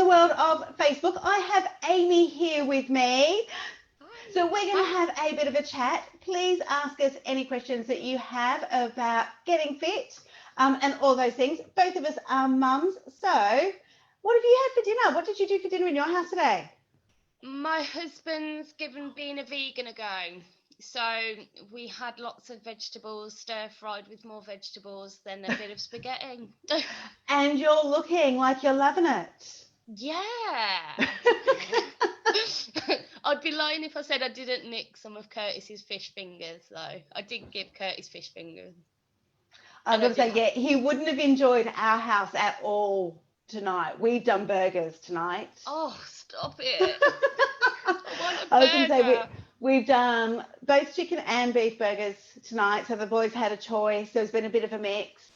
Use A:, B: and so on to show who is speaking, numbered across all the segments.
A: the world of Facebook. I have Amy here with me.
B: Hi.
A: So we're going to have a bit of a chat. Please ask us any questions that you have about getting fit and all those things. Both of us are mums. So what have you had for dinner? What did you do for dinner in your house today?
B: My husband's given being a vegan a go. So we had lots of vegetables, stir fried with more vegetables than a bit of spaghetti.
A: And you're looking like you're loving it.
B: Yeah. I'd be lying if I said I didn't nick some of Curtis's fish fingers, though. I did give Curtis fish fingers.
A: I've
B: And I
A: got to
B: did
A: say, yeah, he wouldn't have enjoyed our house at all tonight. We've done burgers tonight.
B: Oh, stop it. I want a
A: I was going to say,
B: burger.
A: we've done both chicken and beef burgers tonight, so the boys had a choice. There's been a bit of a mix.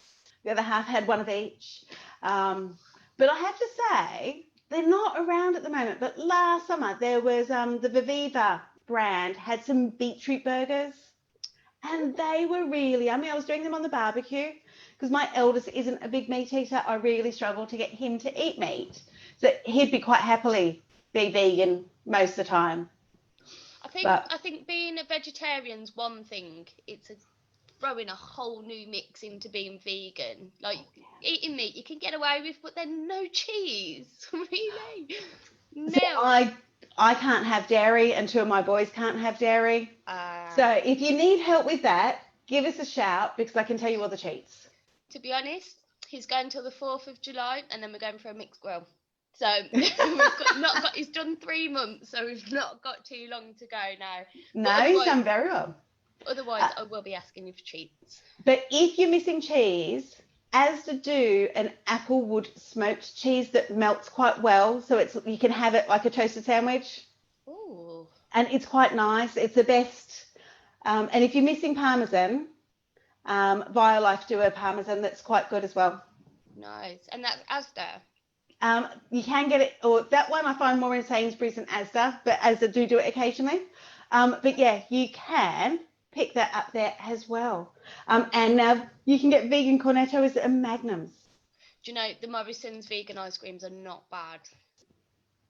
A: The other half had one of each. But I have to say, they're not around at the moment. But last summer, there was the Viviva brand had some beetroot burgers. And they were really, I mean, I was doing them on the barbecue because my eldest isn't a big meat eater. I really struggle to get him to eat meat. So he'd be quite happily be vegan most of the time.
B: I think being a vegetarian's one thing. It's throwing a whole new mix into being vegan. Like eating meat, you can get away with, but then no cheese, really.
A: So
B: No.
A: I can't have dairy and two of my boys can't have dairy.
B: Uh,
A: So if you need help with that, give us a shout because I can tell you all the cheats.
B: to be honest, he's going till the 4th of July, and then we're going for a mixed grill. So he's done 3 months, so we've not got too long to go now.
A: No, he's done very well.
B: Otherwise, I will be asking you for treats.
A: But if you're missing cheese, Asda do an applewood smoked cheese that melts quite well, so you can have it like a toasted sandwich.
B: Ooh.
A: And it's quite nice. It's the best. And if you're missing parmesan, Violife do a parmesan that's quite good as well.
B: Nice. And that's Asda.
A: You can get it, or that one I find more in Sainsbury's than Asda, but Asda do it occasionally. But yeah, you can pick that up there as well. And now you can get vegan cornetto as a magnums.
B: Do you know the Morrison's vegan ice creams are not bad?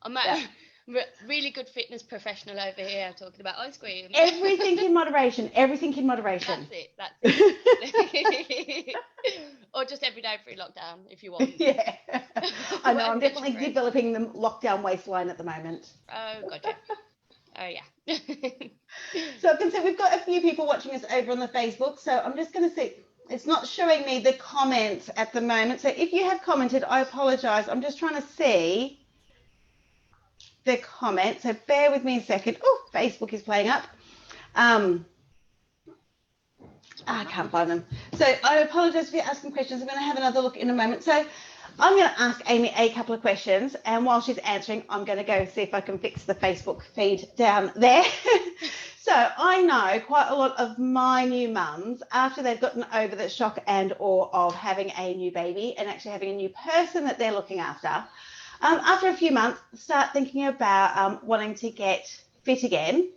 B: I'm
A: Yeah.
B: a really good fitness professional over here talking about ice cream.
A: Everything in moderation. Everything in moderation.
B: That's it. Or just every day through lockdown if you want.
A: Yeah. I know, I'm
B: Whatever gets you
A: definitely
B: through.
A: developing the lockdown waistline at the moment.
B: Oh, gotcha. Oh, yeah.
A: So I can see we've got a few people watching us over on the Facebook. So I'm just going to see. It's not showing me the comments at the moment. So if you have commented, I apologise. I'm just trying to see the comments. So bear with me a second. Oh, Facebook is playing up. I can't find them. So I apologise if you're asking questions. I'm going to have another look in a moment. So I'm going to ask Amy a couple of questions, and while she's answering, I'm going to go see if I can fix the Facebook feed down there. So I know quite a lot of my new mums, after they've gotten over the shock and awe of having a new baby and actually having a new person that they're looking after a few months, start thinking about wanting to get fit again.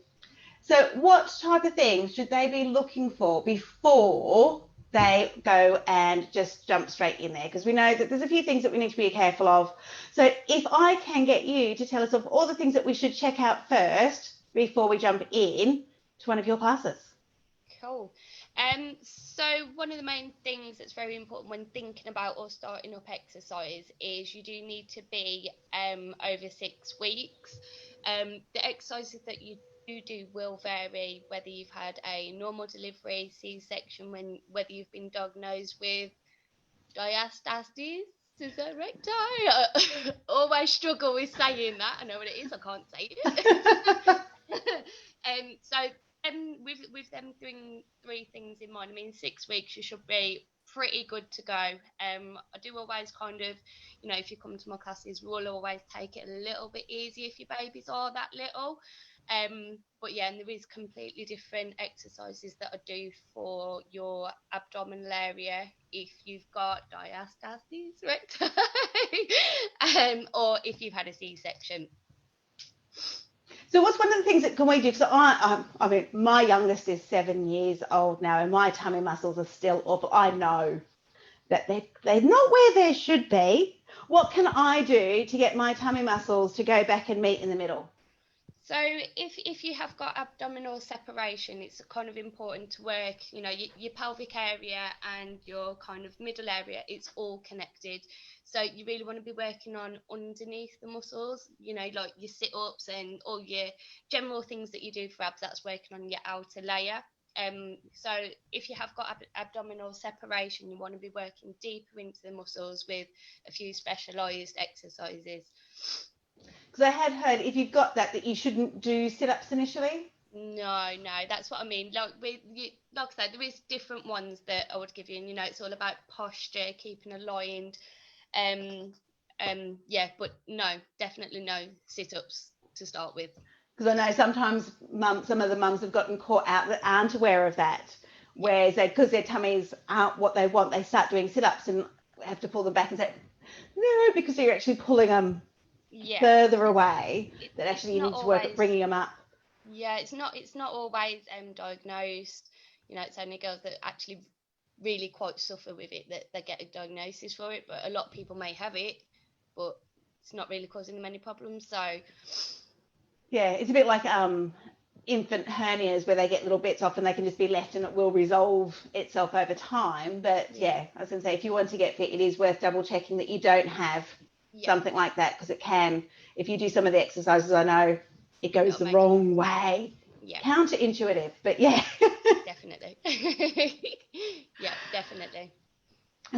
A: So what type of things should they be looking for before they go and just jump straight in there? Because we know that there's a few things that we need to be careful of. So if I can get you to tell us of all the things that we should check out first before we jump in to one of your classes.
B: Cool. So one of the main things that's very important when thinking about or starting up exercise is you do need to be over 6 weeks. The exercises that you do will vary whether you've had a normal delivery, C-section, whether you've been diagnosed with diastasis. Is that right? I always struggle with saying that. I know what it is. I can't say it. So with them doing 3 things in mind, I mean, 6 weeks you should be pretty good to go. I do always kind of, if you come to my classes, we'll always take it a little bit easy if your babies are that little. But yeah, and there is completely different exercises that I do for your abdominal area if you've got diastasis recti, or if you've had a C-section.
A: So what's one of the things that can we do? Because I mean, my youngest is 7 years old now, and my tummy muscles are still up. I know that they're not where they should be. what can I do to get my tummy muscles to go back and meet in the middle?
B: So if you have got abdominal separation, it's kind of important to work, your pelvic area and your kind of middle area, it's all connected. So you really want to be working on underneath the muscles, like your sit-ups and all your general things that you do for abs, that's working on your outer layer. So if you have got abdominal separation, you want to be working deeper into the muscles with a few specialized exercises.
A: Because I had heard if you've got that you shouldn't do sit-ups initially.
B: No, that's what I mean. Like I said, there is different ones that I would give you, and it's all about posture, keeping aligned. Yeah, but no, definitely no sit-ups to start with.
A: Because I know sometimes some of the mums have gotten caught out that aren't aware of that, whereas because their tummies aren't what they want, they start doing sit-ups and have to pull them back and say, no, because you're actually pulling them further away, that actually you need to work at bringing them up.
B: Yeah, it's not always diagnosed. It's only girls that actually really quite suffer with it that they get a diagnosis for it, but a lot of people may have it, but it's not really causing them any problems. So
A: yeah, it's a bit like infant hernias where they get little bits off and they can just be left and it will resolve itself over time. But yeah, I was going to say, if you want to get fit, it is worth double checking that you don't have something like that, because it can, if you do some of the exercises, I know it goes the wrong way. Counterintuitive, but yeah.
B: Definitely. Yeah, definitely.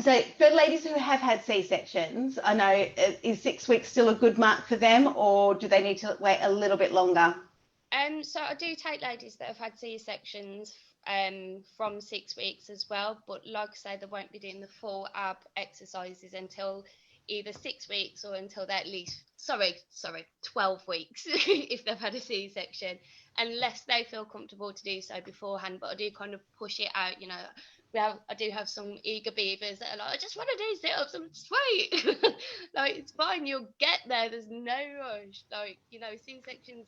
A: So for ladies who have had C-sections, I know, is 6 weeks still a good mark for them, or do they need to wait a little bit longer?
B: So I do take ladies that have had C-sections from 6 weeks as well, but like I say, they won't be doing the full ab exercises until either 6 weeks or until they're at least 12 weeks if they've had a C-section, unless they feel comfortable to do so beforehand. But I do kind of push it out, I do have some eager beavers that are like, I just want to do sit-ups, I'm just wait. Like, it's fine, you'll get there's no rush. Like, C-sections,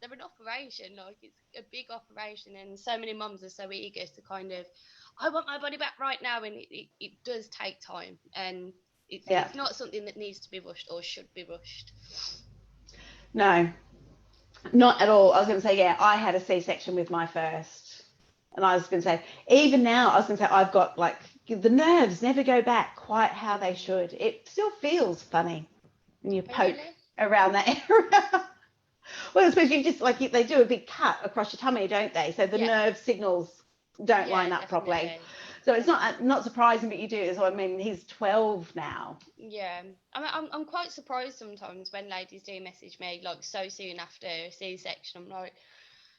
B: they're an operation, like it's a big operation, and so many mums are so eager to kind of, I want my body back right now, and it does take time, and it's not something that needs to be rushed or should be rushed.
A: No, not at all. I was going to say, I had a C-section with my first, and I was going to say, even now, I was going to say, I've got like, the nerves never go back quite how they should. It still feels funny when you poke around that area. Well, especially just like they do a big cut across your tummy, don't they? So the nerve signals don't line up properly. So it's not surprising, but you do. So I mean, he's 12 now.
B: Yeah, I'm quite surprised sometimes when ladies do message me like so soon after C-section. I'm like,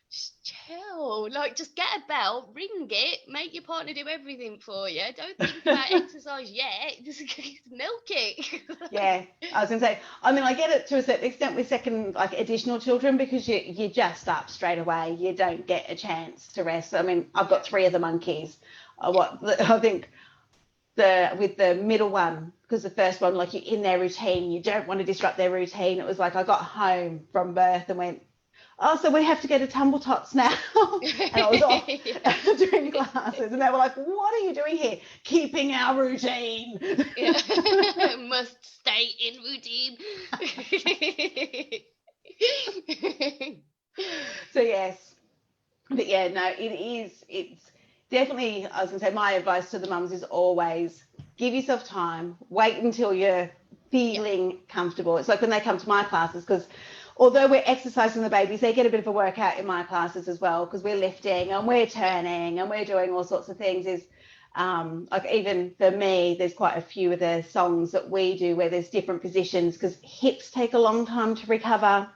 B: just chill, like just get a bell, ring it, make your partner do everything for you. Don't think about exercise yet. Just milk it.
A: Yeah, I was gonna say. I mean, I get it to a certain extent with second, like additional children, because you just up straight away. You don't get a chance to rest. I mean, I've got 3 of the monkeys. I think with the middle one, because the first one, like you're in their routine, you don't want to disrupt their routine. It was like I got home from birth and went, oh, so we have to go to tumble tots now. And I was off doing classes, and they were like, what are you doing here? Keeping our routine.
B: Must stay in routine.
A: So yes, but yeah, no, it's definitely, I was going to say, my advice to the mums is always give yourself time, wait until you're feeling comfortable. It's like when they come to my classes, because although we're exercising the babies, they get a bit of a workout in my classes as well, because we're lifting and we're turning and we're doing all sorts of things. Like even for me, there's quite a few of the songs that we do where there's different positions, because hips take a long time to recover.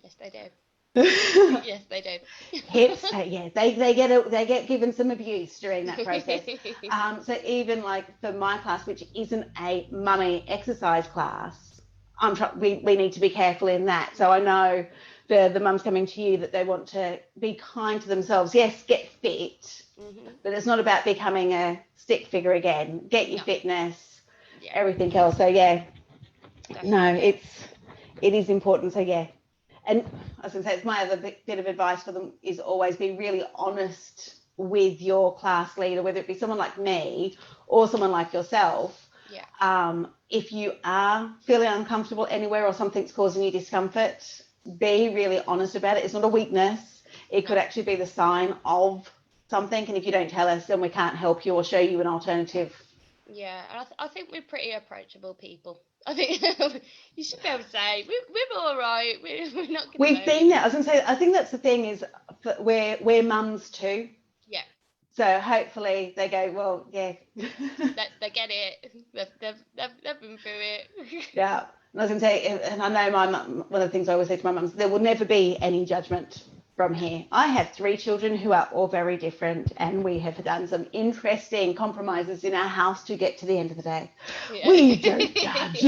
B: Yes, they do. Yes, they do.
A: Hips, they get given some abuse during that process. So even like for my class, which isn't a mummy exercise class, we need to be careful in that. So I know the mums coming to you that they want to be kind to themselves. Yes, get fit, but it's not about becoming a stick figure again. Get your fitness, everything else. So it is important. So and I was going to say, it's my other bit of advice for them is always be really honest with your class leader, whether it be someone like me or someone like yourself. If you are feeling uncomfortable anywhere or something's causing you discomfort, be really honest about it. It's not a weakness. It could actually be the sign of something. And if you don't tell us, then we can't help you or show you an alternative.
B: Yeah, and I think we're pretty approachable people. I think you should be able to say we're all right. We're not going to.
A: We've been there. I was going to say, I think that's the thing is we're mums too.
B: Yeah.
A: So hopefully they go, well, yeah.
B: they get it. They've been through it.
A: Yeah. And I was going to say, and I know my mum, one of the things I always say to my mums, there will never be any judgment from here. I have 3 children who are all very different, and we have done some interesting compromises in our house to get to the end of the day. Yeah. We don't judge.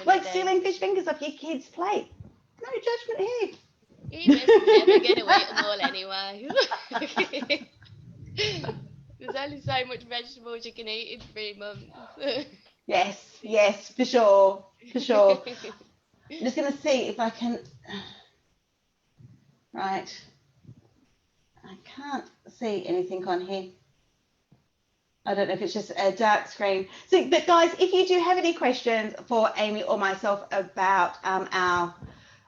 A: Like stealing fish fingers off your kid's plate. No judgment here.
B: He was never going to eat them all anyway. There's only so much vegetables you can eat in 3 months.
A: Yes, for sure. I'm just going to see if I can. Right. I can't see anything on here. I don't know if it's just a dark screen. So, but guys, if you do have any questions for Amy or myself about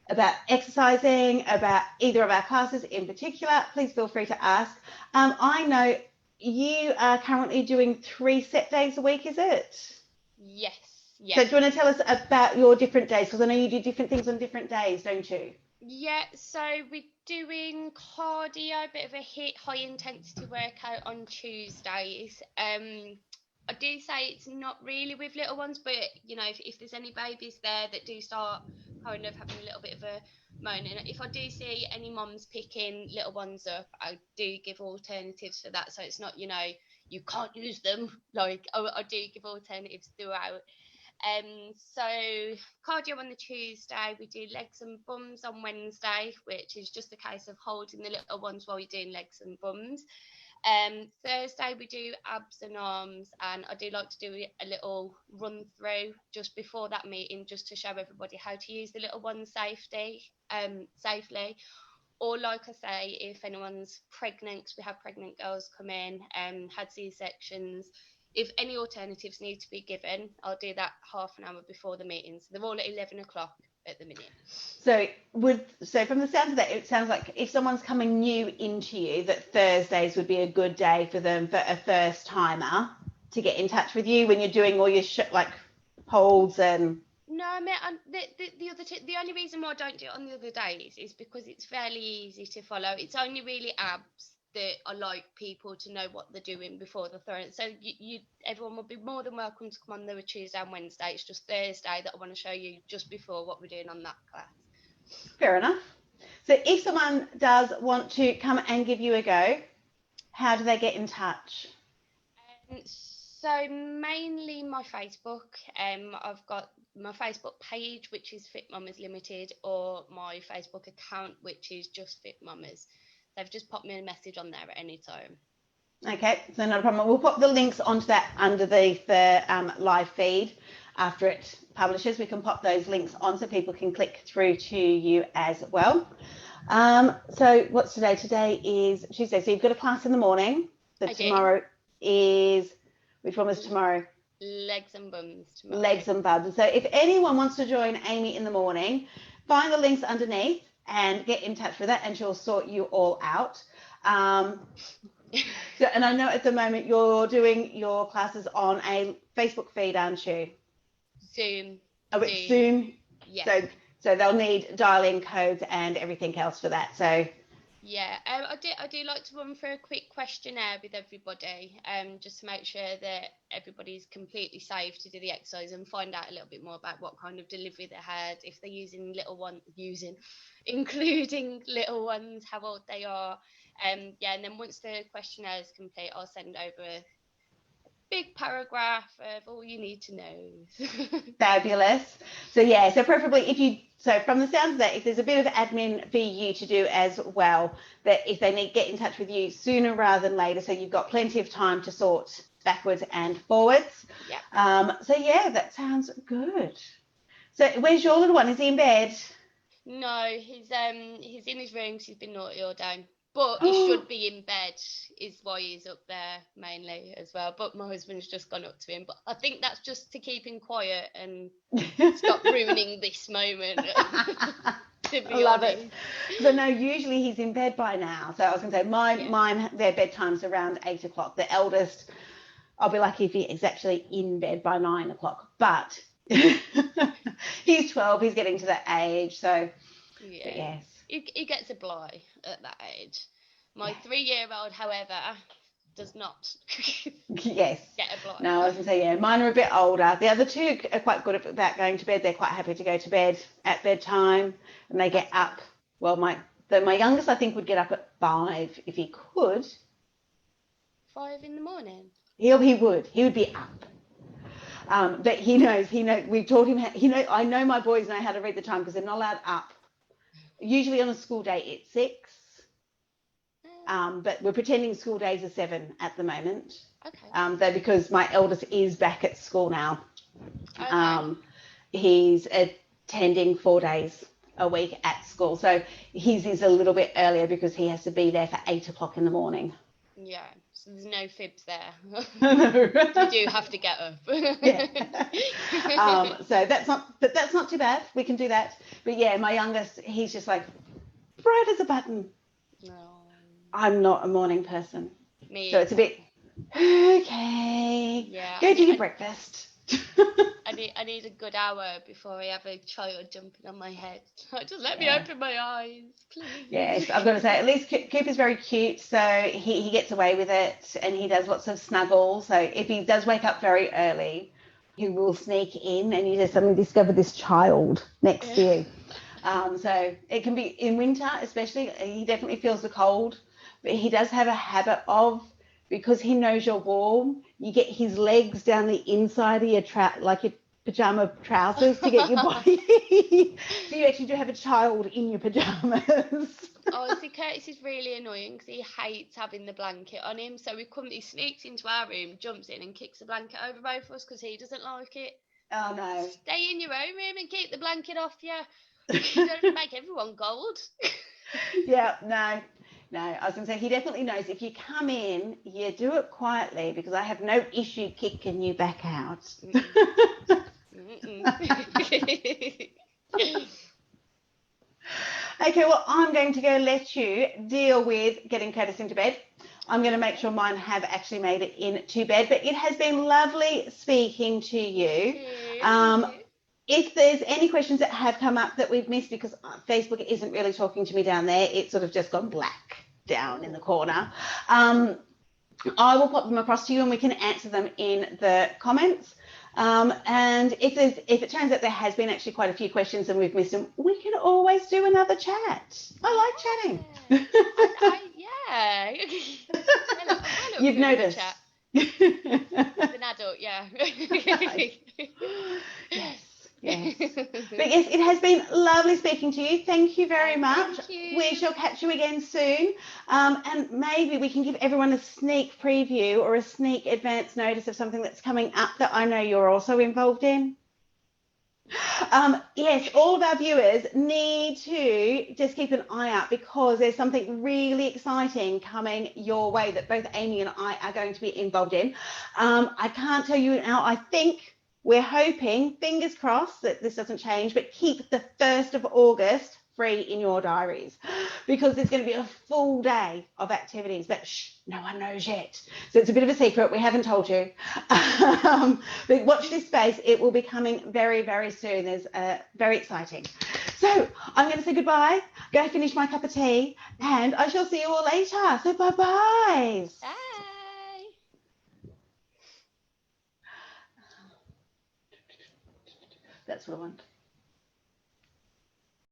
A: about exercising, about either of our classes in particular, please feel free to ask. I know you are currently doing 3 set days a week, is it?
B: Yes.
A: So do you want to tell us about your different days? Because I know you do different things on different days, don't you?
B: Yeah, so we're doing cardio, a bit of a high intensity workout on Tuesdays. I do say it's not really with little ones, but you know, if there's any babies there that do start kind of having a little bit of a moan, and if I do see any mums picking little ones up, I do give alternatives for that. So it's not, you know, you can't use them. Like I do give alternatives throughout. So cardio on the Tuesday, we do legs and bums on Wednesday, which is just a case of holding the little ones while you're doing legs and bums. Thursday we do abs and arms, and I do like to do a little run through just before that meeting, just to show everybody how to use the little ones safely. Or like I say, if anyone's pregnant, 'cause we have pregnant girls come in, had C-sections, if any alternatives need to be given, I'll do that half an hour before the meeting. So they're all at 11 o'clock at the minute.
A: So from the sound of that, it sounds like if someone's coming new into you, that Thursdays would be a good day for them, for a first timer to get in touch with you when you're doing all your like holds and.
B: No, I mean, the only reason why I don't do it on the other days is because it's fairly easy to follow. It's only really abs that I like people to know what they're doing before they're throwing it. So everyone will be more than welcome to come on the Tuesday and Wednesday. It's just Thursday that I want to show you just before what we're doing on that class.
A: Fair enough. So if someone does want to come and give you a go, how do they get in touch?
B: So mainly my Facebook. I've got my Facebook page, which is Fit Mamas Limited, or my Facebook account, which is just Fit Mamas. They've just popped me a message on there at any time.
A: Okay, so not a problem. We'll pop the links onto that under the live feed after it publishes. We can pop those links on so people can click through to you as well. So what's today? Today is Tuesday. So you've got a class in the morning. So tomorrow is, which one was tomorrow?
B: Legs and bums tomorrow.
A: Legs and bums. So if anyone wants to join Amy in the morning, find the links underneath and get in touch with her, and she'll sort you all out. So, and I know at the moment you're doing your classes on a Facebook feed, aren't you?
B: Zoom.
A: Oh, it's Zoom.
B: Yeah.
A: So they'll need dial-in codes and everything else for that. So.
B: Yeah, I do like to run through a quick questionnaire with everybody, just to make sure that everybody's completely safe to do the exercise and find out a little bit more about what kind of delivery they had, if they're including little ones, how old they are, and then once the questionnaire is complete, I'll send over a big paragraph of all you need to know.
A: Fabulous. So preferably so from the sounds of that, if there's a bit of admin for you to do as well, that if they need get in touch with you sooner rather than later, so you've got plenty of time to sort backwards and forwards.
B: Yeah.
A: That sounds good. So where's your little one? Is he in bed?
B: No, he's in his room because he's been naughty all day. But he should be in bed, is why he's up there mainly as well. But my husband's just gone up to him. But I think that's just to keep him quiet and stop ruining this moment. To be
A: I love
B: honest.
A: it. Because I know usually he's in bed by now. So I was going to say, mine, their bedtime's around 8 o'clock. The eldest, I'll be lucky if he is actually in bed by 9 o'clock. But he's 12, he's getting to that age. So,
B: Yeah.
A: but yes.
B: He gets a bly at that age. My 3-year-old, however, does not
A: Yes.
B: get a bly.
A: No, I was going to say, yeah, mine are a bit older. The other two are quite good about going to bed. They're quite happy to go to bed at bedtime, and they get up. Well, my youngest, I think, would get up at 5 if he could.
B: 5 in the morning?
A: He would be up. But he knows, we've taught him, I know my boys know how to read the time because they're not allowed up. Usually on a school day, it's 6. But we're pretending school days are 7 at the moment.
B: Okay.
A: Though because my eldest is back at school now.
B: Okay.
A: He's attending 4 days a week at school. So his is a little bit earlier because he has to be there for 8 o'clock in the morning.
B: Yeah, so there's no fibs there.
A: No.
B: You do have to get up.
A: Yeah. So that's not too bad. We can do that. But yeah, my youngest, he's just like bright as a button.
B: No.
A: I'm not a morning person.
B: Me
A: So it's a bit, okay,
B: yeah,
A: go do your breakfast.
B: I need a good hour before I have a child jumping on my head. Just let me open my eyes, please.
A: Yes, I've got to say, at least Cooper's very cute, so he gets away with it, and he does lots of snuggles. So if he does wake up very early, he will sneak in, and you just suddenly discover this child next to you. So it can be in winter, especially. He definitely feels the cold, but he does have a habit of, because he knows you're warm, you get his legs down the inside of your like your pajama trousers to get your body. So you actually do have a child in your pajamas.
B: Oh, see, Curtis is really annoying because he hates having the blanket on him. So he sneaks into our room, jumps in and kicks the blanket over both of us because he doesn't like it.
A: Oh, no.
B: Stay in your own room and keep the blanket off you. You don't make everyone cold.
A: Yeah, no. I was going to say, he definitely knows if you come in, you do it quietly because I have no issue kicking you back out. Okay, well, I'm going to go let you deal with getting Curtis into bed. I'm going to make sure mine have actually made it into bed, but it has been lovely speaking to you. If there's any questions that have come up that we've missed, because Facebook isn't really talking to me down there, it's sort of just gone black down in the corner. I will pop them across to you and we can answer them in the comments. And if it turns out there has been actually quite a few questions and we've missed them, we can always do another chat. I like chatting.
B: Yeah.
A: You've noticed.
B: Chat. As an adult, yeah.
A: Yes. But yes, it has been lovely speaking to you. Thank you very much.
B: Thank you.
A: We shall catch you again soon. And maybe we can give everyone a sneak preview or a sneak advance notice of something that's coming up that I know you're also involved in. Yes, all of our viewers need to just keep an eye out because there's something really exciting coming your way that both Amy and I are going to be involved in. I can't tell you now. I think we're hoping, fingers crossed, that this doesn't change, but keep the 1st of August free in your diaries because there's going to be a full day of activities, but no one knows yet. So it's a bit of a secret. We haven't told you. But watch this space. It will be coming very, very soon. There's very exciting. So I'm going to say goodbye, go finish my cup of tea, and I shall see you all later. So bye-bye.
B: Bye.
A: That's what I want.